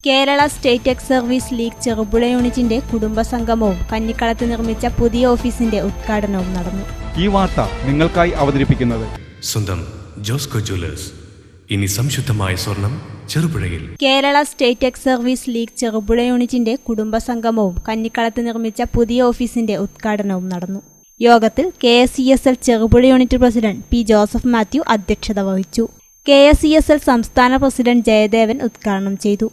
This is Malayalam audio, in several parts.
Kerala state ex service league Cherupuzha യൂണിറ്റിന്റെ കുടുംബസംഗമവും കന്നിക്കളത്ത് നിർമ്മിച്ച പുതിയ ഓഫീസിന്റെ ഉദ്ഘാടനവും നടന്നു. ഈ വാർത്ത നിങ്ങൾക്കായി അവതരിപ്പിക്കുന്നത് സ്വന്തം ജോസ്കോ ജ്വല്ലേഴ്സ്. ഇനി സംശുദ്ധമായ സ്വർണം ചെറുപുഴയിൽ. Kerala state ex service league Cherupuzha യൂണിറ്റിന്റെ കുടുംബസംഗമവും കന്നിക്കളത്ത് നിർമ്മിച്ച പുതിയ ഓഫീസിന്റെ ഉദ്ഘാടനവും നടന്നു. യോഗത്തിൽ KSESL Cherupuzha unit president P. Joseph Mathew അധ്യക്ഷത വഹിച്ചു. KSESL സംസ്ഥാന പ്രസിഡന്റ് ജയദേവൻ ഉദ്ഘാടനം ചെയ്തു.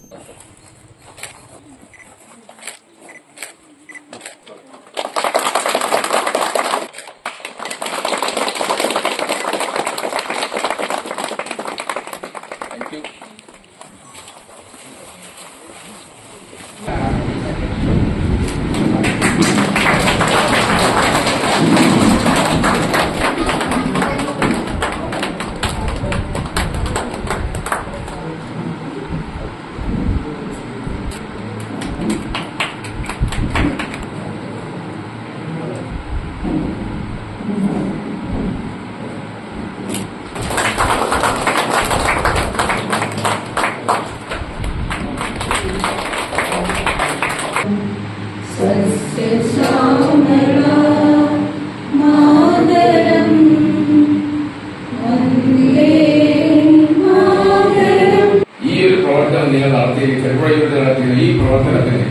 നിങ്ങൾ നടത്തിയ ചെറുപുഴ യൂണിറ്റ് നടത്തിയ ഈ പ്രവർത്തനത്തിന്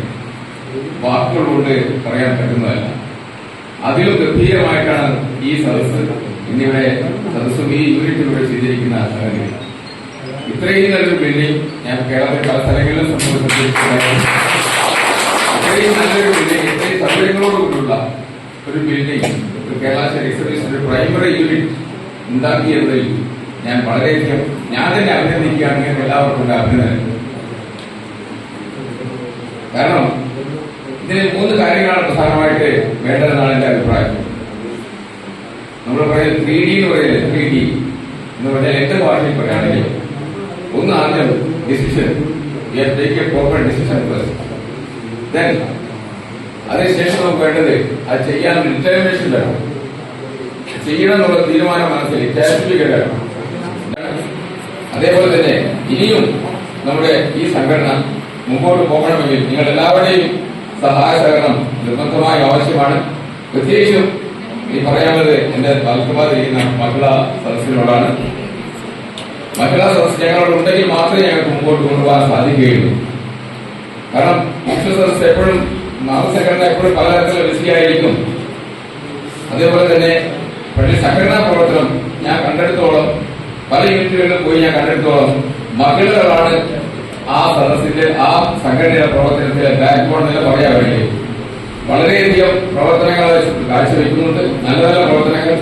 വാക്കുകൾ കൊണ്ട് പറയാൻ പറ്റുന്നതല്ല. അതിലും ഗംഭീരമായിട്ടാണ് ഈ സദസ്സ് ഇന്നിവിടെ സദസ്സും ഈ യൂണിറ്റിലൂടെ ചെയ്തിരിക്കുന്ന സംഗതി. ഇത്രയും നല്ലൊരു ബിൽഡിംഗ് ഞാൻ കേരളത്തിൽ പല സ്ഥലങ്ങളിലും സംഭവിച്ചിട്ടുണ്ട്. ഇത്രയും നല്ലൊരു ബിൽഡിംഗ്, ഇത്രയും സൗകര്യങ്ങളോടുകൂടിയുള്ള ഒരു ബിൽഡിംഗ് ഒരു കേരള സ്റ്റേറ്റ് സർവീസിന്റെ പ്രൈമറി യൂണിറ്റ് ഉണ്ടാക്കിയതിൽ ഞാൻ വളരെയധികം ഞാൻ തന്നെ അഭിനന്ദിക്കുകയാണെങ്കിൽ എല്ലാവർക്കും അഭിനന്ദനം. കാരണം ഇതിന് 3 കാര്യങ്ങളാണ് പ്രധാനമായിട്ട് വേണ്ടതെന്നാണ് എന്റെ അഭിപ്രായം. നമ്മൾ പറയുന്നത് 3D എന്ന് പറയുന്നത് 3D എന്ന് പറഞ്ഞാൽ എന്ത് ഭാഷയിൽ പറയുകയാണെങ്കിലും ഒന്ന് ആദ്യം decision, proper decision first. Then അതിനുശേഷം നമുക്ക് വേണ്ടത് അത് ചെയ്യാൻ ഡിറ്റർമിനേഷൻ വേണം. ചെയ്യണം എന്നുള്ള തീരുമാനം മനസ്സിൽ സർട്ടിഫിക്കറ്റ് വേണം. അതേപോലെ തന്നെ ഇനിയും നമ്മുടെ ഈ സംഘടന മുമ്പോട്ട് പോകണമെങ്കിൽ നിങ്ങൾ എല്ലാവരുടെയും സഹായ സഹകരണം നിർബന്ധമായി ആവശ്യമാണ്. പ്രത്യേകിച്ചും ഈ പറയാനുള്ളത് എന്റെ താൽക്കാലികരിക്കുന്ന മഹിളാ സദസ്സിനോടാണ്. മഹിളാ സദസ്സ് ഞങ്ങളോട് ഉണ്ടെങ്കിൽ മാത്രമേ ഞങ്ങൾക്ക് മുമ്പോട്ട് കൊണ്ടുപോകാൻ സാധിക്കുകയുള്ളൂ. കാരണം വിശ്വ സദസ്സ് എപ്പോഴും സംഘടന എപ്പോഴും പലതരത്തിലുള്ള ബിസിയായിരിക്കും. അതേപോലെ തന്നെ പക്ഷേ സംഘടനാ പ്രവർത്തനം ഞാൻ കണ്ടെടുത്തോളം പല യൂണിറ്റുകളിൽ പോയി ഞാൻ കണ്ടെടുത്തോളം മഹിളകളാണ് ആ സദസ്സിന്റെ ആ സംഘടനയുടെ പ്രവർത്തനത്തിലെ ബാക്ക് ബോൺ എന്ന് പറയാൻ വേണ്ടി വളരെയധികം പ്രവർത്തനങ്ങൾ കാഴ്ചവെക്കുന്നുണ്ട്. നല്ല നല്ല പ്രവർത്തനങ്ങൾ.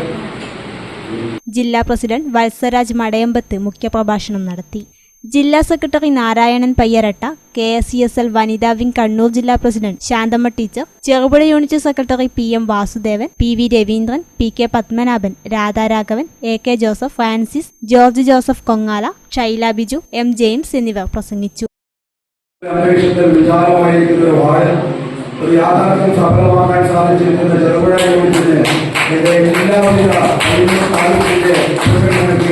ജില്ലാ പ്രസിഡന്റ് വത്സരാജ് മടയമ്പത്ത് മുഖ്യപ്രഭാഷണം നടത്തി. ജില്ലാ സെക്രട്ടറി നാരായണൻ പയ്യരട്ട, KSESL വനിതാ വിംഗ് കണ്ണൂർ ജില്ലാ president Shanthamma teacher, Cherupuzha unit secretary PM Vasudevan, PV Raveendran, PK Padmanabhan, രാധാരാഘവൻ, AK Joseph, Francis, George Joseph കൊങ്ങാല, Shaila Biju, M James എന്നിവർ പ്രസംഗിച്ചു. ഒരു യാഥാർത്ഥ്യം സഫലമാക്കാൻ സാധിച്ചിരിക്കുന്ന ചെറുപുഴ യൂണിറ്റിന്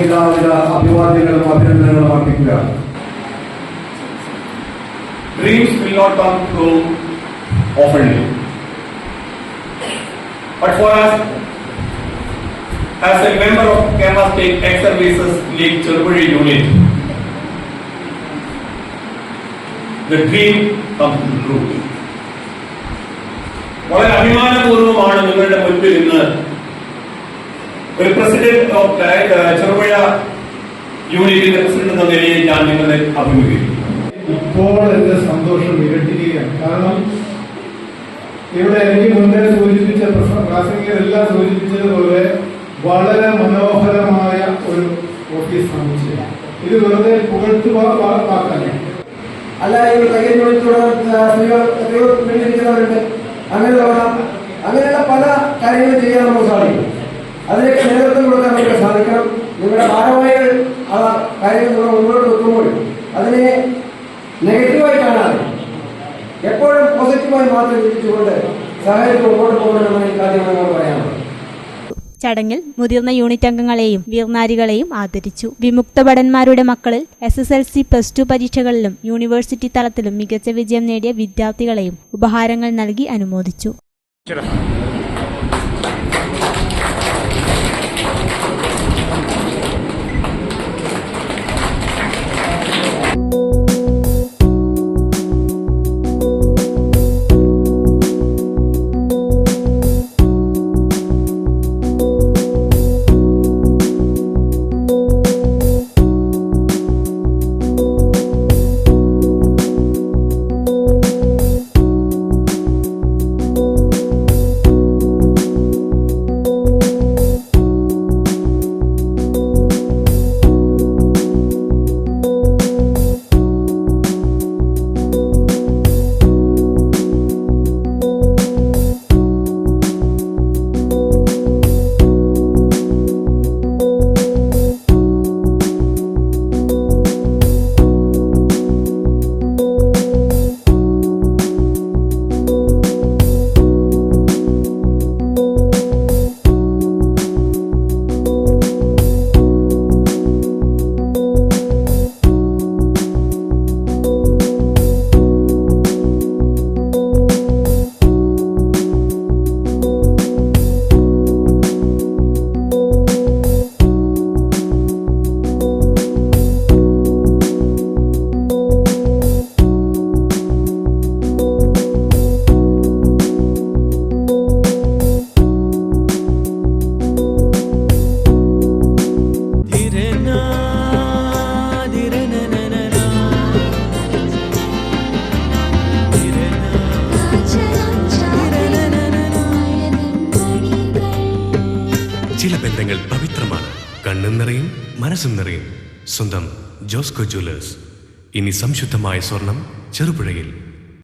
എല്ലാവിധ അഭിവാദ്യങ്ങളും അഭിനന്ദനങ്ങളും അർപ്പിക്കുക. Dreams will not come true oftenly, but for us, as a member of Kerala State Ex Services League Cherupuzha Unit, the dream comes true. വളരെ അഭിമാനപൂർവ്വമാണ് നിങ്ങളുടെ മുൻപിൽ ഇന്ന് ഒരു പ്രസിഡന്റ് ഓഫ് ചെറുപുഴ യൂണിറ്റിന്റെ പ്രസിഡന്റ് എന്ന നിലയിൽ ഞാൻ നിങ്ങളെ അഭിമുഖീകരിക്കുന്നു. ഇപ്പോൾ എന്റെ സന്തോഷം ഇരട്ടിക്കുകയാണ്. കാരണം ഇവിടെ എനിക്ക് മുന്നേ സൂചിപ്പിച്ച പ്രാസംഗികരെല്ലാം സൂചിപ്പിച്ചതുപോലെ വളരെ മനോഹരമായ ഒരു ഓഫീസ് സമുച്ചയം. ഇത് വെറുതെ പുകഴ്ത്തു വാക്കല്ല. അല്ല, സ്ത്രീകൾ അങ്ങനെയുള്ള പല കാര്യങ്ങളും ചെയ്യാൻ നമുക്ക് സാധിക്കും. അതിനൊക്കെ നേതൃത്വം കൊടുക്കാൻ നമുക്ക് സാധിക്കണം. നിങ്ങളുടെ ഭാരവാഹികൾ ആ കാര്യങ്ങൾ നമ്മൾ മുന്നോട്ട് വെക്കുമ്പോൾ അതിനെ നെഗറ്റീവായി കാണാതെ എപ്പോഴും പോസിറ്റീവായി മാത്രം ചിന്തിച്ചുകൊണ്ട് സഹായത്തിൽ മുമ്പോട്ട് പോകണമെന്ന് എനിക്ക് ആദ്യമായി പറയാനുള്ളത്. ചടങ്ങിൽ മുതിർന്ന യൂണിറ്റ് അംഗങ്ങളെയും വീർനാരികളെയും ആദരിച്ചു. വിമുക്ത ഭടന്മാരുടെ മക്കളിൽ SSLC, +2 പരീക്ഷകളിലും യൂണിവേഴ്സിറ്റി തലത്തിലും മികച്ച വിജയം നേടിയ വിദ്യാർത്ഥികളെയും ഉപഹാരങ്ങൾ നൽകി അനുമോദിച്ചു. ചില ബന്ധങ്ങൾ പവിത്രമാണ്. കണ്ണും നിറയും, മനസ്സും നിറയും. സ്വന്തം ജോസ്കോ ജ്വല്ലേഴ്സ്. ഇനി സംശുദ്ധമായ സ്വർണം ചെറുപുഴയിൽ.